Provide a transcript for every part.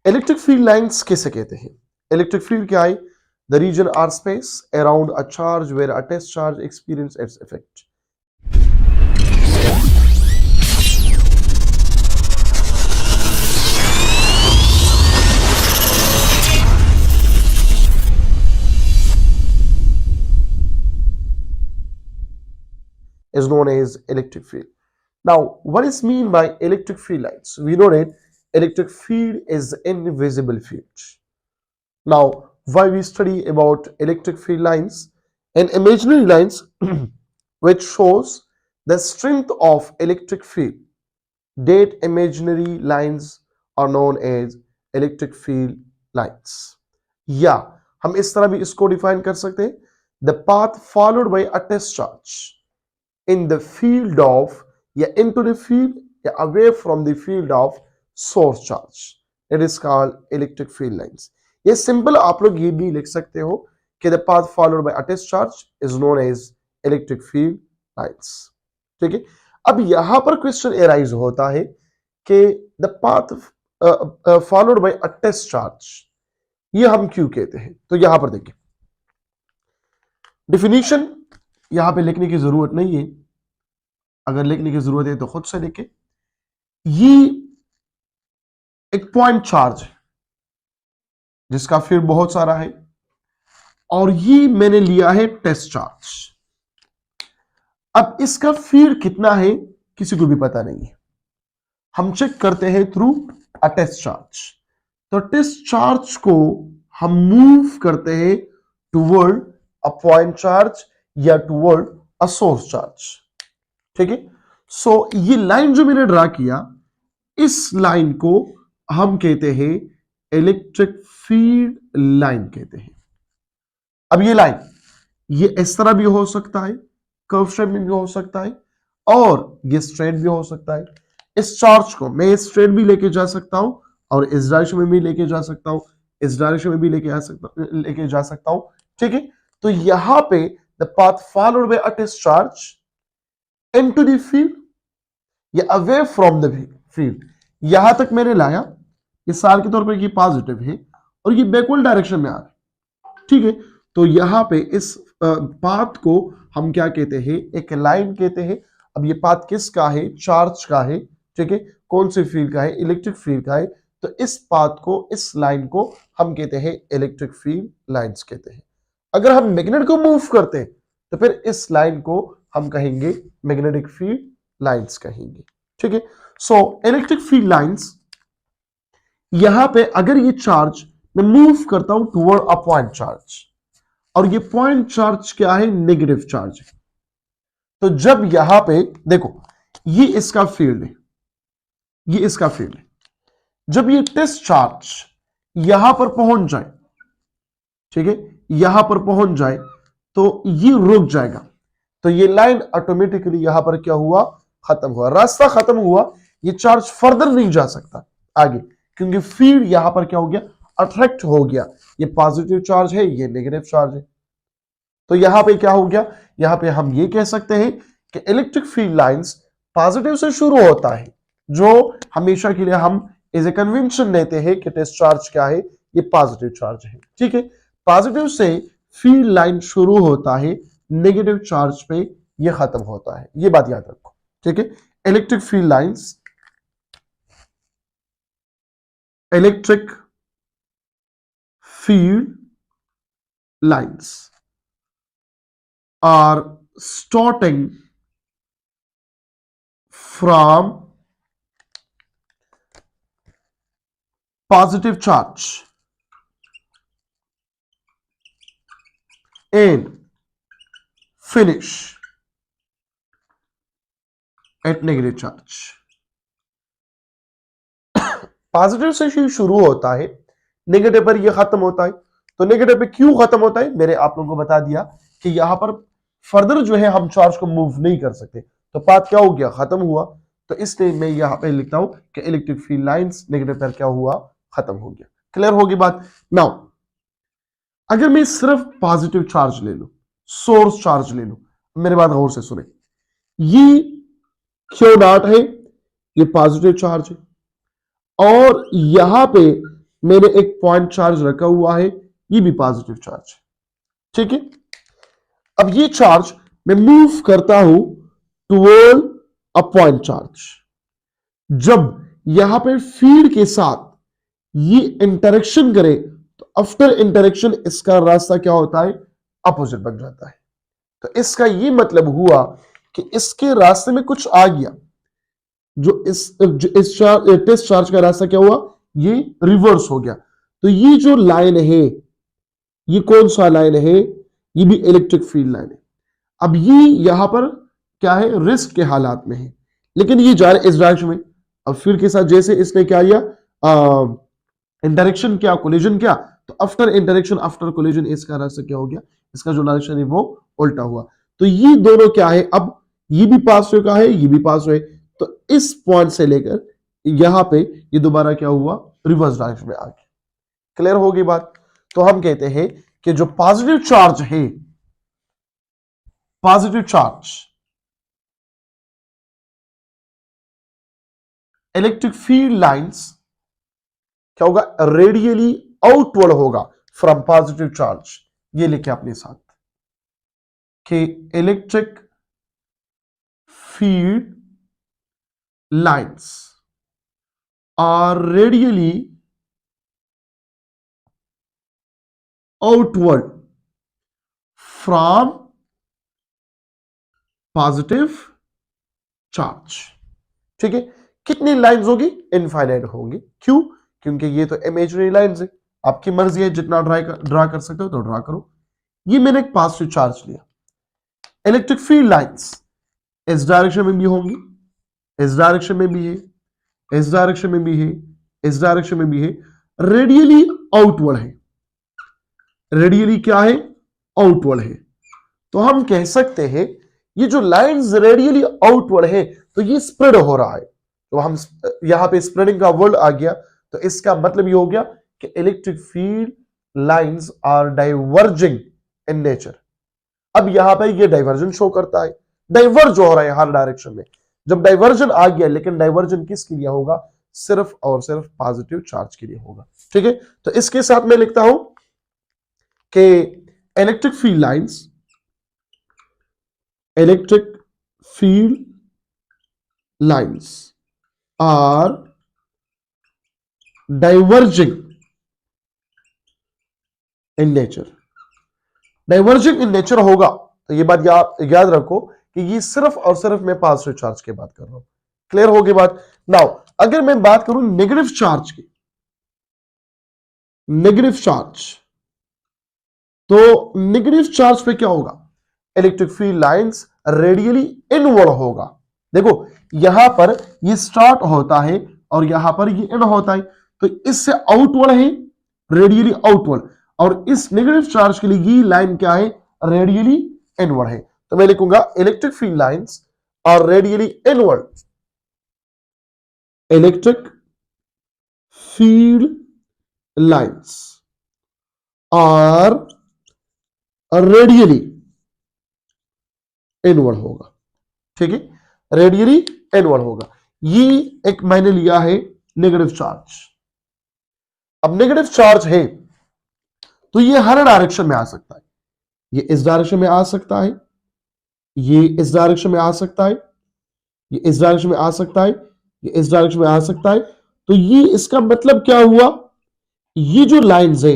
Electric field lines किसे कहते हैं? इलेक्ट्रिक फील्ड क्या है? The region or space around a charge where a test charge experience its effect. Is known as electric field. Now, what is mean by electric field lines? We know that electric field is invisible field. Now, why we study about electric field lines and imaginary lines which shows the strength of electric field. That imaginary lines are known as electric field lines. या हम इस तरह भी इसको define कर सकते हैं, the path followed by a test charge in the field of या into the field या away from the field of source charge. It is called electric field lines. ये सिंपल आप लोग ये भी लिख सकते हो कि the path followed by a test charge is known as electric field lines. ठीक है. अब यहां पर क्वेश्चन एराइज होता है कि the path followed by a test charge ये हम क्यों कहते हैं? तो यहां पर देखिए, डिफिनीशन यहां पे लिखने की जरूरत नहीं है, अगर लिखने की जरूरत है तो खुद से लिखे. ये एक पॉइंट चार्ज है जिसका फील्ड बहुत सारा है और ये मैंने लिया है टेस्ट चार्ज. अब इसका फील्ड कितना है किसी को भी पता नहीं है, हम चेक करते हैं थ्रू अ टेस्ट चार्ज. तो टेस्ट चार्ज को हम मूव करते हैं टुवर्ड अ पॉइंट चार्ज या टुवर्ड अ सोर्स चार्ज. ठीक है. सो ये लाइन जो मैंने ड्रा किया, इस लाइन को हम कहते हैं इलेक्ट्रिक फील्ड लाइन कहते हैं. अब ये लाइन ये इस तरह भी हो सकता है, कर्व शेप में भी हो सकता है और ये स्ट्रेट भी हो सकता है. इस चार्ज को मैं स्ट्रेट भी लेके जा सकता हूं और इस डायरेक्शन में भी लेके जा सकता हूं, इस डायरेक्शन में भी लेके जा सकता हूं. ठीक है. तो यहां पे the path followed by a test charge into the field या अवे फ्रॉम द फील्ड, यहां तक मैंने लाया. मिसाल के तौर पर ये पॉजिटिव है और ये बैकवर्ड डायरेक्शन में आ रहा है. ठीक है. तो यहां पे इस पाथ को हम क्या कहते हैं? एक लाइन कहते हैं. अब ये पाथ किसका है? चार्ज का है. ठीक है. कौन से फील्ड का है? इलेक्ट्रिक फील्ड का है. तो इस पाथ को, इस लाइन को हम कहते हैं इलेक्ट्रिक फील्ड लाइंस कहते हैं. अगर हम मैग्नेट को मूव करते हैं तो फिर इस लाइन को हम कहेंगे मैग्नेटिक फील्ड लाइंस कहेंगे. ठीक है. सो इलेक्ट्रिक फील्ड लाइंस, यहां पे अगर ये चार्ज मैं मूव करता हूं टुवर्ड अ पॉइंट चार्ज और ये पॉइंट चार्ज क्या है? नेगेटिव चार्ज है. तो जब यहां पे देखो, ये इसका फील्ड है, ये इसका फील्ड है. जब ये टेस्ट चार्ज यहां पर पहुंच जाए, ठीक है, यहां पर पहुंच जाए तो ये रुक जाएगा. तो ये लाइन ऑटोमेटिकली यहां पर क्या हुआ? खत्म हुआ, रास्ता खत्म हुआ. ये चार्ज फर्दर नहीं जा सकता आगे, क्योंकि फील्ड यहां पर क्या हो गया? अट्रैक्ट हो गया. ये पॉजिटिव चार्ज है, ये नेगेटिव चार्ज है. तो यहां पे क्या हो गया? यहां पे हम ये कह सकते हैं कि इलेक्ट्रिक फील्ड लाइंस पॉजिटिव से शुरू होता है, जो हमेशा के लिए हम एज ए कन्वेंशन लेते हैं कि टेस्ट चार्ज क्या है? ये पॉजिटिव चार्ज है. ठीक है. पॉजिटिव से फील्ड लाइन शुरू होता है, नेगेटिव चार्ज पे ये खत्म होता है. ये बात याद रखो. ठीक है. Electric field lines, electric field lines are starting from positive charge and finish at negative charge. Positive से ही शुरू होता है, नेगेटिव पर यह खत्म होता है. तो नेगेटिव पे क्यों खत्म होता है? मैंने आप लोगों को बता दिया कि यहां पर फर्दर जो है हम चार्ज को मूव नहीं कर सकते. तो पाथ क्या हो गया? खत्म हुआ. तो इसलिए मैं यहां पे लिखता हूं कि इलेक्ट्रिक फील्ड लाइंस नेगेटिव पर क्या हुआ? खत्म हो गया. क्लियर होगी बात? नाउ अगर मैं सिर्फ पॉजिटिव चार्ज ले लूं, सोर्स चार्ज ले लूं, मेरे बात गौर से सुने. ये क्यू डॉट है, ये पॉजिटिव चार्ज है और यहां पे मैंने एक पॉइंट चार्ज रखा हुआ है, ये भी पॉजिटिव चार्ज है, ठीक है। अब ये चार्ज मैं मूव करता हूं टुवर्ड अ पॉइंट चार्ज। जब यहां पे फील्ड के साथ ये इंटरेक्शन करे तो आफ्टर इंटरेक्शन इसका रास्ता क्या होता है, अपोजिट बन जाता है। तो इसका ये मतलब हुआ कि इसके रास्ते में कुछ आ गया, जो इस टेस्ट चार्ज का रास्ता क्या हुआ, ये रिवर्स हो गया। तो ये जो लाइन है, ये कौन सा लाइन है, ये भी इलेक्ट्रिक फील्ड लाइन है। अब ये यहां पर क्या है, रिस्क के हालात में है, लेकिन ये जा रहे इस डायरेक्शन में। अब फील्ड के साथ जैसे इसने क्या किया, इंटरेक्शन क्या, कोलिजन क्या, तो आफ्टर इंटरेक्शन आफ्टर कोलिजन इसका रास्ता क्या हो गया, इसका जो डायरेक्शन है वो उल्टा हुआ। तो ये दोनों क्या है, अब ये भी पास हुए का है, ये भी पास हुए, तो इस पॉइंट से लेकर यहां पे ये दोबारा क्या हुआ, रिवर्स डायरेक्शन में आ गया। क्लियर होगी बात। तो हम कहते हैं कि जो पॉजिटिव चार्ज है, positive charge electric field lines क्या होगा, रेडियली आउटवर्ड होगा फ्रॉम पॉजिटिव चार्ज। ये लिखे अपने साथ कि electric field lines are radially outward from positive charge, ठीक है। कितनी लाइंस होगी, इनफाइनाइट होंगी। क्यों, क्योंकि ये तो इमेजिनरी लाइंस है, आपकी मर्जी है जितना ड्रा कर सकते हो तो ड्रा करो। ये मैंने एक पॉजिटिव चार्ज लिया, इलेक्ट्रिक फील्ड लाइंस इस डायरेक्शन में भी होंगी, इस डायरेक्शन में भी है, इस डायरेक्शन में भी है, इस डायरेक्शन में भी है, रेडियली आउटवर्ड है। रेडियली क्या है, आउटवर्ड है। तो हम कह सकते हैं ये जो लाइंस रेडियली आउटवर्ड है तो ये स्प्रेड हो रहा है। तो हम यहां पे स्प्रेडिंग का वर्ड आ गया, तो इसका मतलब ये हो गया कि electric field lines are diverging in nature. अब यहां पर ये डाइवर्जन शो करता है, डाइवर्ज हो रहा है हर डायरेक्शन में। जब डाइवर्जन आ गया, लेकिन डाइवर्जन किसके लिए होगा, सिर्फ और सिर्फ पॉजिटिव चार्ज के लिए होगा, ठीक है। तो इसके साथ मैं लिखता हूं कि electric field lines, electric field lines are diverging in nature। diverging in nature होगा तो ये बात याद रखो कि ये सिर्फ और सिर्फ मैं पॉजिटिव चार्ज की बात कर रहा हूं। क्लियर होगी बात। नाउ अगर मैं बात करूं नेगेटिव चार्ज की, नेगेटिव चार्ज, तो नेगेटिव चार्ज पे क्या होगा, electric field lines radially inward होगा। देखो यहां पर ये स्टार्ट होता है और यहां पर ये एंड होता है, तो इससे आउटवर्ड है, रेडियली आउटवर्ड, और इस नेगेटिव चार्ज के लिए ये लाइन क्या है, रेडियली इनवर्ड है। तो मैं लिखूंगा electric field lines are radially inward, electric field lines are radially inward होगा, ठीक है, रेडियली इनवर्ड होगा। ये एक मैंने लिया है नेगेटिव चार्ज। अब नेगेटिव चार्ज है तो ये हर डायरेक्शन में आ सकता है, ये इस डायरेक्शन में आ सकता है, ये इस डायरेक्शन में आ सकता है, ये इस डायरेक्शन में आ सकता है, ये इस डायरेक्शन में आ सकता है। तो ये इसका मतलब क्या हुआ, ये जो लाइंस है,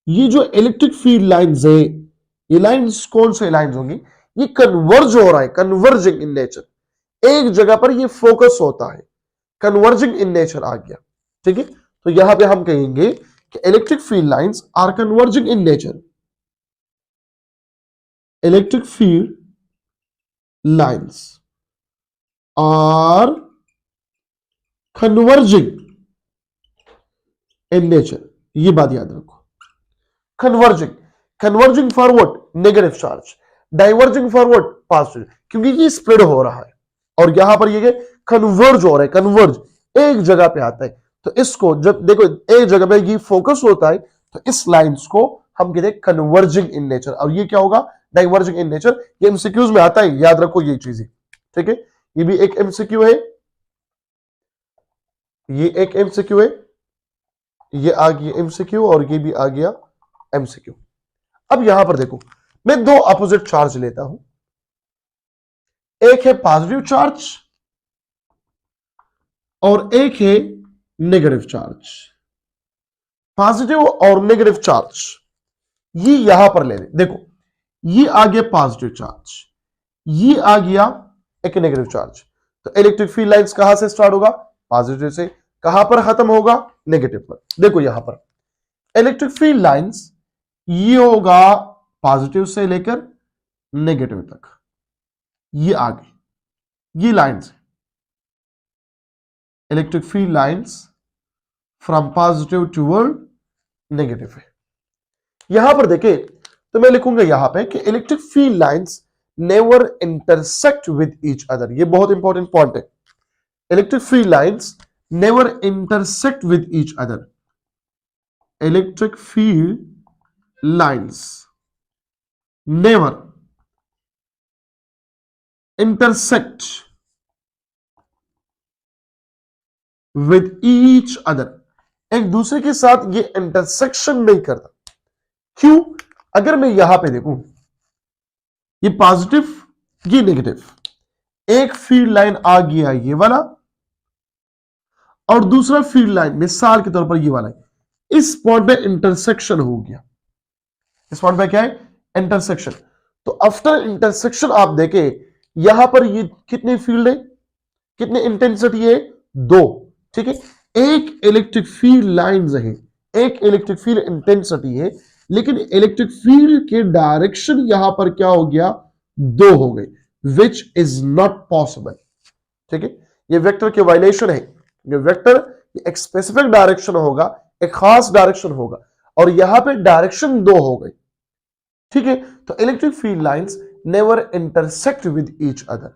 ये जो इलेक्ट्रिक फील्ड लाइंस है, ये लाइंस कौन से लाइंस होंगी, ये कन्वर्ज हो रहा है, कन्वर्जिंग इन नेचर। एक जगह पर ये फोकस होता है, कन्वर्जिंग इन नेचर आ गया, ठीक है। तो यहां पे हम कहेंगे कि electric field lines are converging in nature, electric field lines are converging in nature. ये बात याद रखो, converging, converging forward negative charge, diverging forward positive, क्योंकि ये स्प्रेड हो रहा है और यहां पर ये कन्वर्ज हो रहा है, कन्वर्ज एक जगह पे आता है। तो इसको जब देखो एक जगह पे ये फोकस होता है तो इस लाइंस को हम कहते हैं कन्वर्जिंग इन नेचर, और ये क्या होगा, डाइवर्जिंग इन नेचर। ये एमसीक्यूज में आता है, याद रखो ये चीजें, ठीक है। ये भी एक एमसीक्यू है, ये एक एमसीक्यू है। ये आ गया एमसीक्यू और ये भी आ गया एमसीक्यू। अब यहां पर देखो, मैं दो अपोजिट चार्ज लेता हूं, एक है पॉजिटिव चार्ज और एक है नेगेटिव चार्ज। पॉजिटिव और नेगेटिव चार्ज ये यहां पर ले लें। देखो, ये आ गया पॉजिटिव चार्ज, ये आ गया एक नेगेटिव चार्ज। तो इलेक्ट्रिक फील्ड लाइंस कहां से स्टार्ट होगा? पॉजिटिव से। कहां पर खत्म होगा? नेगेटिव पर। देखो यहां पर इलेक्ट्रिक फील्ड लाइंस ये होगा पॉजिटिव से लेकर नेगेटिव तक, ये आ गई, ये lines electric field lines from positive toward negative है। यहां पर देखें तो मैं लिखूंगा यहां पे कि electric field lines never intersect with each other. ये बहुत इंपॉर्टेंट पॉइंट है। Electric field lines never intersect with each other. Electric field lines never intersect with each other. एक दूसरे के साथ ये इंटरसेक्शन नहीं करता। क्यों? अगर मैं यहां पे देखूं, ये पॉजिटिव, ये नेगेटिव, एक फील्ड लाइन आ गया ये वाला और दूसरा फील्ड लाइन मिसाल के तौर पर ये वाला है, इस पॉइंट पे इंटरसेक्शन हो गया। इस पॉइंट पे क्या है? इंटरसेक्शन। तो आफ्टर इंटरसेक्शन आप देखें यहां पर ये कितने फील्ड है, कितने इंटेंसिटी है? दो। ठीक है, एक इलेक्ट्रिक फील्ड लाइंस है, एक इलेक्ट्रिक फील्ड इंटेंसिटी है, लेकिन इलेक्ट्रिक फील्ड के डायरेक्शन यहां पर क्या हो गया? दो हो गए, विच इज नॉट पॉसिबल। ठीक है, ये वेक्टर के वायलेशन है। ये वेक्टर एक स्पेसिफिक डायरेक्शन होगा, एक खास डायरेक्शन होगा, और यहां पे डायरेक्शन दो हो गई। ठीक है, तो electric field lines never intersect with each other.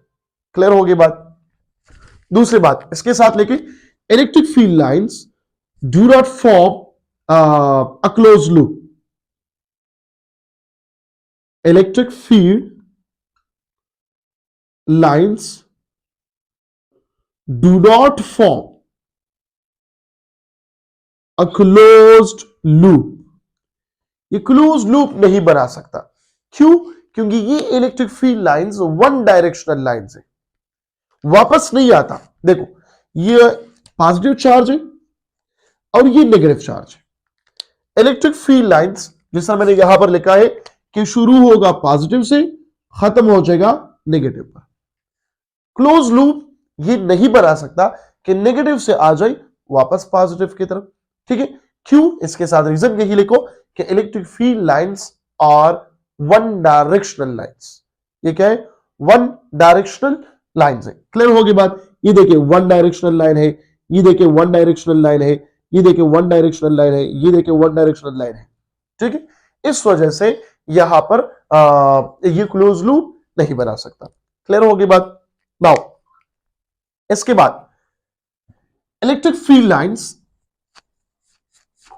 Clear होगी बात? दूसरी बात इसके साथ लेके, electric field lines do not form a close loop. Electric field lines do not form a closed loop। ये क्लोज लूप नहीं बना सकता। क्यों? क्योंकि ये electric field lines one directional lines है, वापस नहीं आता। देखो, ये पॉजिटिव चार्ज है और ये नेगेटिव चार्ज है। इलेक्ट्रिक फील्ड लाइंस जैसा मैंने यहां पर लिखा है कि शुरू होगा पॉजिटिव से, खत्म हो जाएगा नेगेटिव पर। क्लोज लूप ये नहीं बना सकता कि नेगेटिव से आ जाए वापस पॉजिटिव की तरफ। ठीक है, क्यों? इसके साथ रीजन यही लिखो कि electric field lines are one directional lines. ये क्या है? वन डायरेक्शनल लाइंस है। क्लियर होगी बात? ये देखिए वन डायरेक्शनल लाइन है, ये देखिए वन डायरेक्शनल लाइन है, ये देखिए वन डायरेक्शनल लाइन है, ये देखिए वन डायरेक्शनल लाइन है। ठीक है, इस वजह से यहां पर ये क्लोज लूप नहीं बना सकता। क्लियर होगी बात? नाउ इसके बाद इलेक्ट्रिक फील्ड लाइंस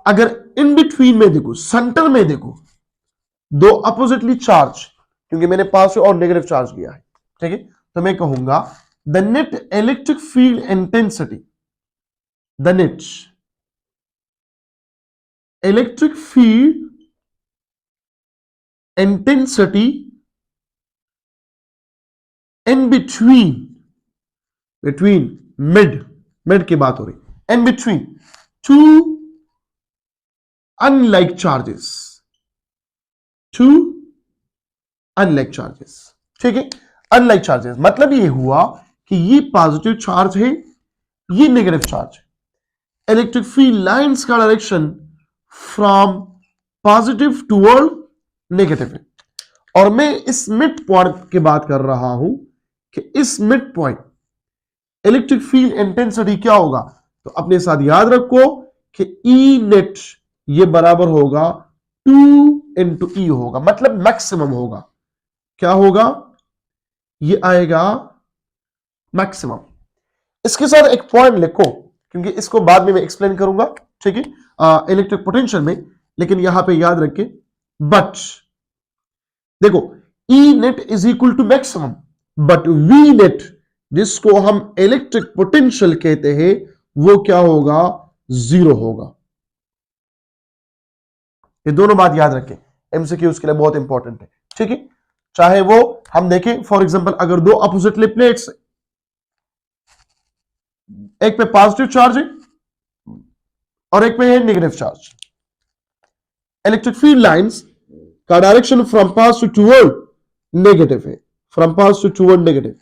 अगर इन बिटवीन में देखो, सेंटर में देखो, दो अपोजिटली चार्ज, क्योंकि मैंने पॉजिटिव और नेगेटिव चार्ज लिया है। ठीक है, तो मैं कहूंगा the net electric field intensity, the net electric field intensity in between mid की बात हो रही, in between two unlike charges, two unlike charges. ठीक है, अनलाइक चार्जेस मतलब ये हुआ कि ये पॉजिटिव चार्ज है, ये नेगेटिव चार्ज है। इलेक्ट्रिक फील्ड लाइंस का direction from positive toward negative है, और मैं इस मिड पॉइंट की बात कर रहा हूं कि इस mid point electric field intensity क्या होगा? तो अपने साथ याद रखो कि ई नेट ये बराबर होगा 2 इंटू ई होगा, मतलब मैक्सिमम होगा। क्या होगा? ये आएगा मैक्सिमम। इसके साथ एक पॉइंट लिखो, क्योंकि इसको बाद में मैं एक्सप्लेन करूंगा। ठीक है, इलेक्ट्रिक पोटेंशियल में, लेकिन यहां पे याद रखें बट देखो E net is equal to maximum, but we net जिसको हम इलेक्ट्रिक पोटेंशियल कहते हैं वो क्या होगा? जीरो होगा। ये दोनों बात याद रखें, एमसीक्यूज के लिए बहुत इंपॉर्टेंट है, ठीक है। चाहे वो हम देखें फॉर एग्जांपल, अगर दो अपोजिटली प्लेट्स, एक पे पॉजिटिव चार्ज है और एक पे है negative charge, electric field lines का direction from positive toward negative है, फ्रॉम पॉजिटिव टुवर्ड नेगेटिव,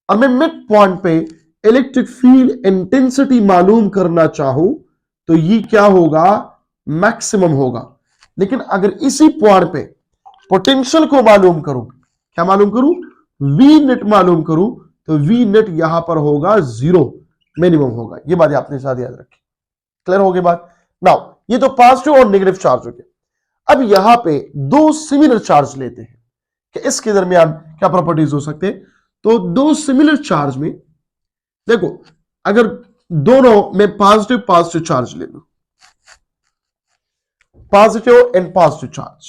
और मैं मिड पॉइंट पे इलेक्ट्रिक फील्ड इंटेंसिटी मालूम करना चाहूं तो ये क्या होगा, मैक्सिमम होगा। लेकिन अगर इसी पॉइंट पे पोटेंशियल को मालूम करूं, क्या मालूम करूं, वी नेट मालूम करूं, तो वी नेट यहां पर होगा 0, मिनिमम होगा। ये बात आपने साथ याद रखी। क्लियर हो गई बात। नाउ ये तो पॉजिटिव और नेगेटिव चार्ज हो गए। अब यहां पे दो सिमिलर चार्ज लेते हैं कि इसके दरमियान क्या प्रॉपर्टीज हो सकते हैं। तो दो सिमिलर चार्ज में देखो, अगर दोनों में पॉजिटिव पॉजिटिव चार्ज ले लो, positive and positive charge,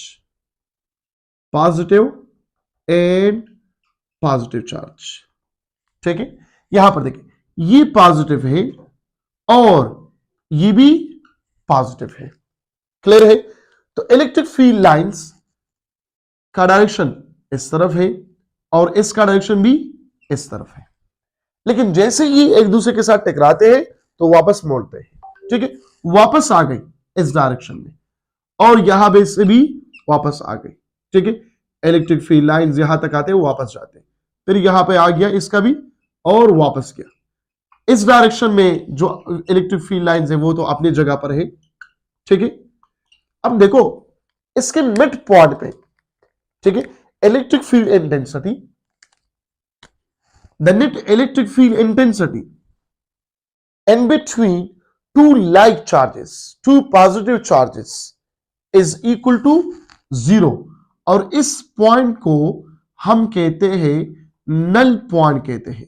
positive and positive charge, ठीक है। यहां पर देखिए ये पॉजिटिव है और ये भी पॉजिटिव है, क्लियर है। तो इलेक्ट्रिक फील्ड लाइंस का डायरेक्शन इस तरफ है और इसका डायरेक्शन भी इस तरफ है, लेकिन जैसे ही एक दूसरे के साथ टकराते हैं तो वापस मोड़ते हैं, ठीक है। वापस आ गई इस डायरेक्शन में और यहां पे से भी वापस आ गई, ठीक है। इलेक्ट्रिक फील्ड लाइंस यहां तक आते हैं, वापस जाते हैं, फिर यहां पे आ गया इसका भी और वापस गया। इस डायरेक्शन में जो इलेक्ट्रिक फील्ड लाइंस है वो तो अपनी जगह पर है, ठीक है। अब देखो इसके मिड पॉइंट पे, ठीक है, electric field intensity, the net electric field intensity in between two like charges, two positive charges is equal to 0, और इस पॉइंट को हम कहते हैं नल पॉइंट कहते हैं।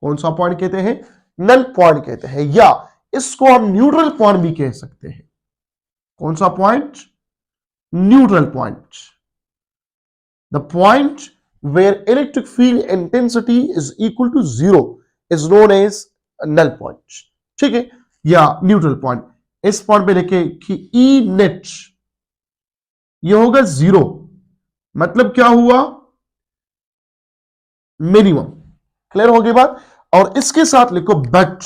कौन सा पॉइंट कहते हैं, नल पॉइंट कहते हैं, या इसको हम न्यूट्रल पॉइंट भी कह सकते हैं। कौन सा point, neutral point, the point where electric field intensity is equal to 0 is known as null point, ठीक है, या न्यूट्रल पॉइंट। इस पॉइंट पे देखें कि E net ये होगा 0, मतलब क्या हुआ, मिनिमम। क्लियर हो गई बात। और इसके साथ लिखो बट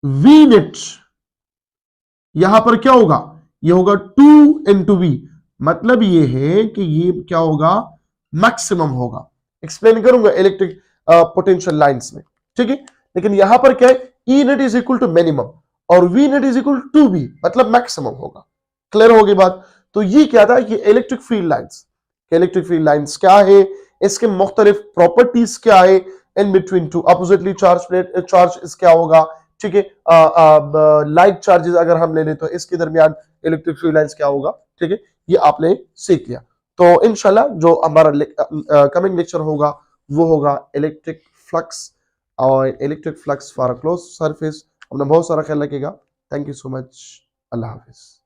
V net यहां पर क्या होगा, ये होगा 2 into V, मतलब ये है कि ये क्या होगा, मैक्सिमम होगा। एक्सप्लेन करूंगा इलेक्ट्रिक पोटेंशियल लाइंस में, ठीक है। लेकिन यहां पर क्या है, E net is equal to minimum और V net is equal to V, मतलब मैक्सिमम होगा। क्लियर हो गई बात। तो ये क्या था, ये electric field lines, electric field lines क्या है, इसके मुख्तलिफ प्रॉपर्टीज क्या है, in between two oppositely charge plate charge क्या होगा, ठीक है। लाइक चार्जेस अगर हम ले लें तो इसके दरमियान इलेक्ट्रिक फील्ड लाइंस क्या होगा, ठीक है। ये आपने सीख लिया। तो इंशाल्लाह जो हमारा कमिंग लेक्चर होगा वो होगा इलेक्ट्रिक फ्लक्स और electric flux for close surface. अपना बहुत सारा ख्याल रखिएगा। Thank you so much. Allah Hafiz.